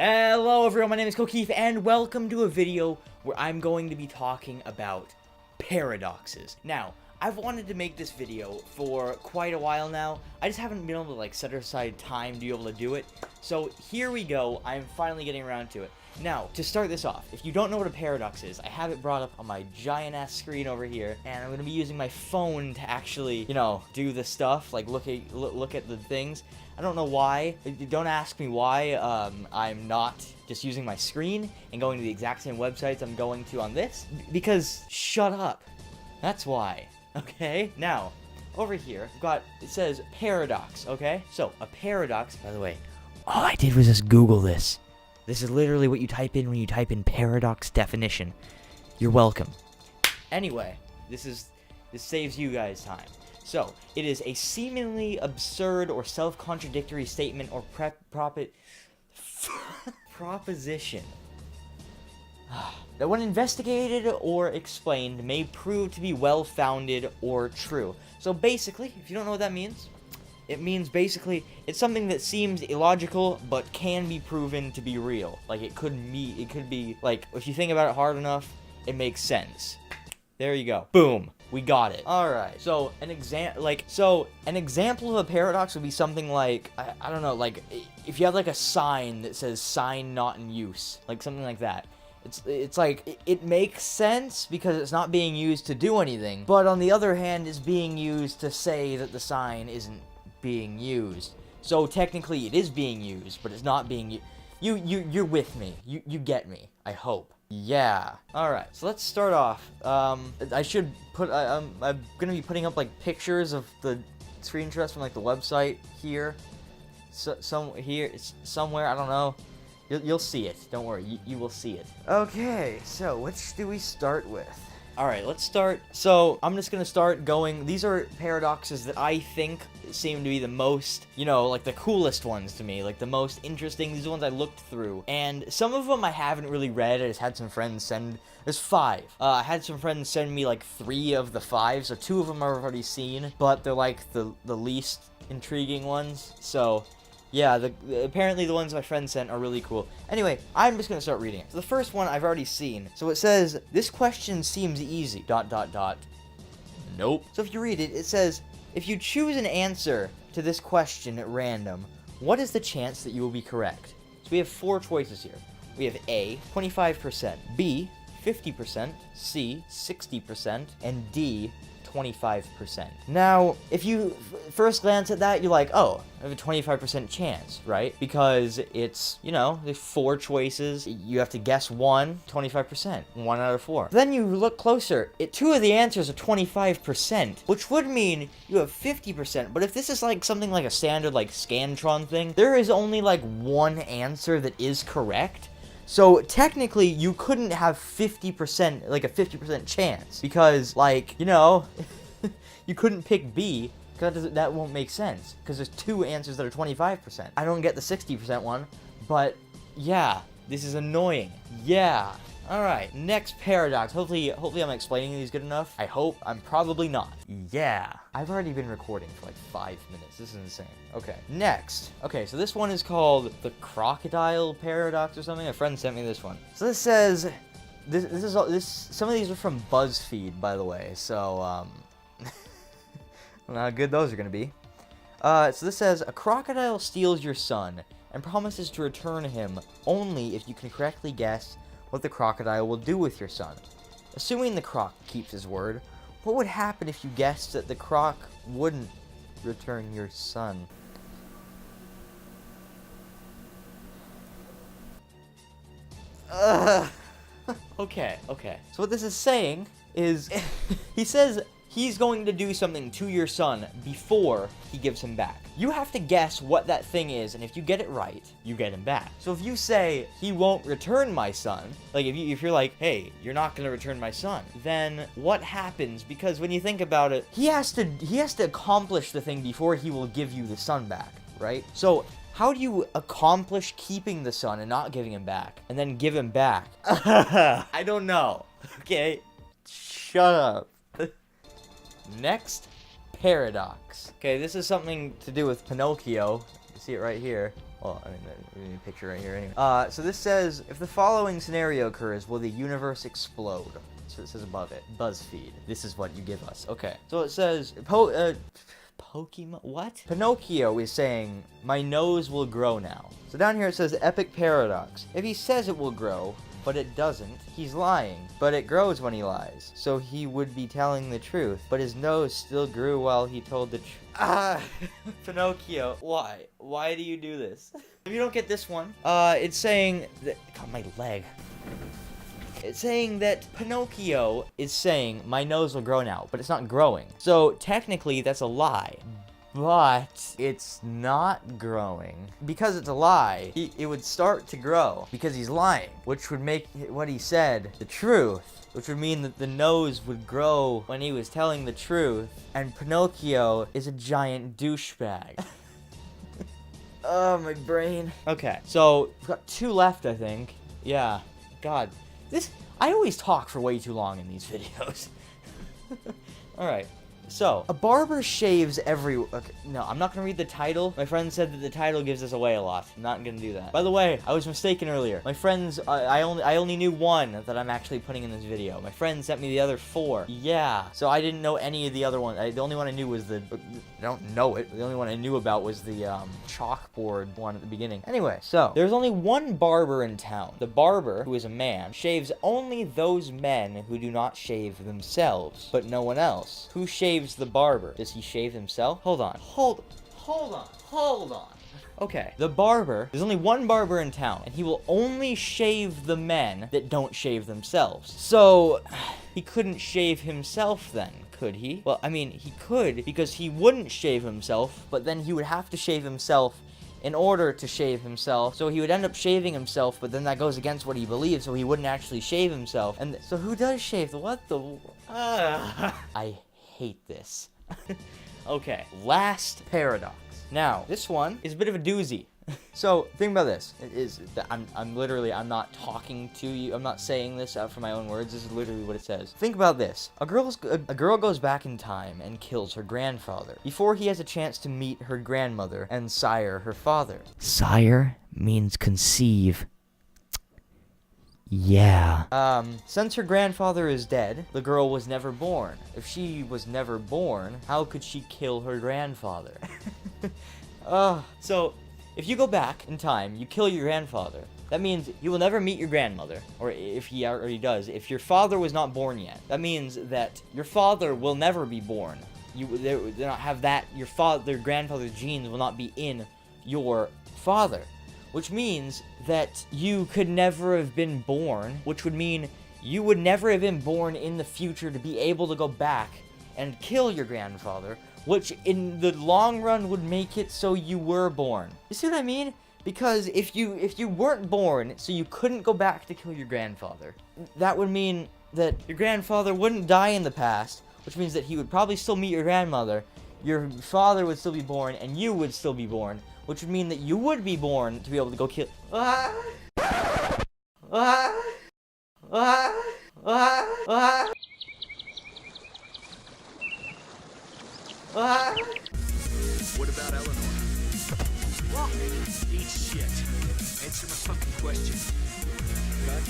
Hello everyone, my name is Kokeef, and welcome to a video where I'm going to be talking about paradoxes. Now, I've wanted to make this video for quite a while now. I just haven't been able to set aside time to be able to do it. So here we go, I'm finally getting around to it. Now, to start this off, if you don't know what a paradox is, I have it brought up on my giant-ass screen over here, and I'm going to be using my phone to actually, do the stuff, like look at the things. I don't know why. Don't ask me why. I'm not just using my screen and going to the exact same websites I'm going to on this, because shut up. That's why. Okay? Now, over here, it says paradox, okay? So, a paradox, by the way, all I did was just Google this. This is literally what you type in when you type in paradox definition. You're welcome. Anyway, this saves you guys time. So, it is a seemingly absurd or self-contradictory statement or proposition that when investigated or explained may prove to be well-founded or true. So basically, if you don't know what that means, it means basically it's something that seems illogical but can be proven to be real. Like it could be like if you think about it hard enough, it makes sense. There you go. Boom. We got it. All right. So an example of a paradox would be something like I don't know, like if you have like a sign that says "sign not in use," like something like that. It's like it makes sense because it's not being used to do anything, but on the other hand, it's being used to say that the sign isn't being used. So technically, it is being used, but it's not being you're with me. You get me. I hope. Yeah. Alright, so let's start off. I should put, I'm gonna be putting up, like, pictures of the screenshots from, like, the website here. Somewhere, I don't know. You'll see it. Don't worry, you will see it. Okay, so which do we start with? Alright, let's start. So, I'm just gonna start going. These are paradoxes that I think seem to be the most, like the coolest ones to me. Like the most interesting. These are the ones I looked through. And some of them I haven't really read. I just had some friends send. There's 5. I had some friends send me like 3 of the 5. So 2 of them I've already seen. But they're like the least intriguing ones. So yeah, apparently the ones my friends sent are really cool. Anyway, I'm just gonna start reading it. So the first one I've already seen. So it says, "This question seems easy, ... Nope. So if you read it, it says, "If you choose an answer to this question at random, what is the chance that you will be correct?" So we have 4 choices here. We have A, 25%, B, 50%, C, 60%, and D, 25%. Now, if you first glance at that, you're like, oh, I have a 25% chance, right? Because it's, there's 4 choices. You have to guess 25%, 1 out of 4. Then you look closer. 2 of the answers are 25%, which would mean you have 50%. But if this is like something like a standard like Scantron thing, there is only like 1 answer that is correct. So, technically, you couldn't have 50%, like a 50% chance, because, like, you couldn't pick B, because that won't make sense, because there's 2 answers that are 25%. I don't get the 60% one, but, yeah, this is annoying. Yeah. Alright, next paradox. Hopefully I'm explaining these good enough. I hope. I'm probably not. Yeah. I've already been recording for like 5 minutes. This is insane. Okay, next. Okay, so this one is called the crocodile paradox or something. A friend sent me this one. So this says, some of these are from BuzzFeed, by the way. So, I don't know how good those are gonna be. So this says, "A crocodile steals your son and promises to return him only if you can correctly guess what the crocodile will do with your son. Assuming the croc keeps his word, what would happen if you guessed that the croc wouldn't return your son?" Okay. So what this is saying is, he says he's going to do something to your son before he gives him back. You have to guess what that thing is, and if you get it right, you get him back. So if you say, "He won't return my son," like if you're like, "Hey, you're not gonna return my son," then what happens? Because when you think about it, he has to accomplish the thing before he will give you the son back, right? So how do you accomplish keeping the son and not giving him back, and then give him back? I don't know. Okay, shut up. Next paradox. Okay, this is something to do with Pinocchio. You see it right here. Well, I mean, a picture right here anyway. So this says, if the following scenario occurs, will the universe explode? So it says above it. BuzzFeed. This is what you give us. Okay. So it says, Pokemon? What? Pinocchio is saying, my nose will grow now. So down here it says, epic paradox. If he says it will grow, but it doesn't, he's lying. But it grows when he lies. So he would be telling the truth. But his nose still grew while he told the truth. Pinocchio, why? Why do you do this? If you don't get this one, it's saying that, God, my leg. It's saying that Pinocchio is saying, my nose will grow now, but it's not growing. So technically that's a lie. But it's not growing. Because it's a lie, it would start to grow because he's lying, which would make what he said the truth, which would mean that the nose would grow when he was telling the truth, and Pinocchio is a giant douchebag. Oh, my brain. Okay, so we've got 2 left, I think. Yeah, God. I always talk for way too long in these videos. Alright. So, a barber shaves every... Okay, no, I'm not gonna read the title. My friend said that the title gives us away a lot. I'm not gonna do that. By the way, I was mistaken earlier. My friends, I only knew 1 that I'm actually putting in this video. My friend sent me the other 4. Yeah. So I didn't know any of the other ones. The only one I knew was the... I don't know it. The only one I knew about was the chalkboard one at the beginning. Anyway, so, there's only 1 barber in town. The barber, who is a man, shaves only those men who do not shave themselves, but no one else. Who shaves the barber? Does he shave himself? Hold on. Hold on. Okay, the barber, there's only 1 barber in town, and he will only shave the men that don't shave themselves. So, he couldn't shave himself then, could he? Well, I mean, he could, because he wouldn't shave himself, but then he would have to shave himself in order to shave himself, so he would end up shaving himself, but then that goes against what he believes, so he wouldn't actually shave himself. And so who does shave? What the... I hate this. Okay, last paradox. Now, this one is a bit of a doozy. So, think about this. It is that I'm not talking to you. I'm not saying this out from my own words. This is literally what it says. Think about this. A girl goes back in time and kills her grandfather before he has a chance to meet her grandmother and sire her father. Sire means conceive. Yeah. Since her grandfather is dead, the girl was never born. If she was never born, how could she kill her grandfather? So, if you go back in time, you kill your grandfather, that means you will never meet your grandmother, or if he already does. If your father was not born yet, that means that your father will never be born. They not have that, their grandfather's genes will not be in your father. Which means that you could never have been born, which would mean you would never have been born in the future to be able to go back and kill your grandfather, which in the long run would make it so you were born. You see what I mean? Because if you weren't born, so you couldn't go back to kill your grandfather, that would mean that your grandfather wouldn't die in the past, which means that he would probably still meet your grandmother, your father would still be born, and you would still be born, which would mean that you would be born to be able to go kill... What about Eleanor? What? Eat shit. Answer my fucking question. Cut.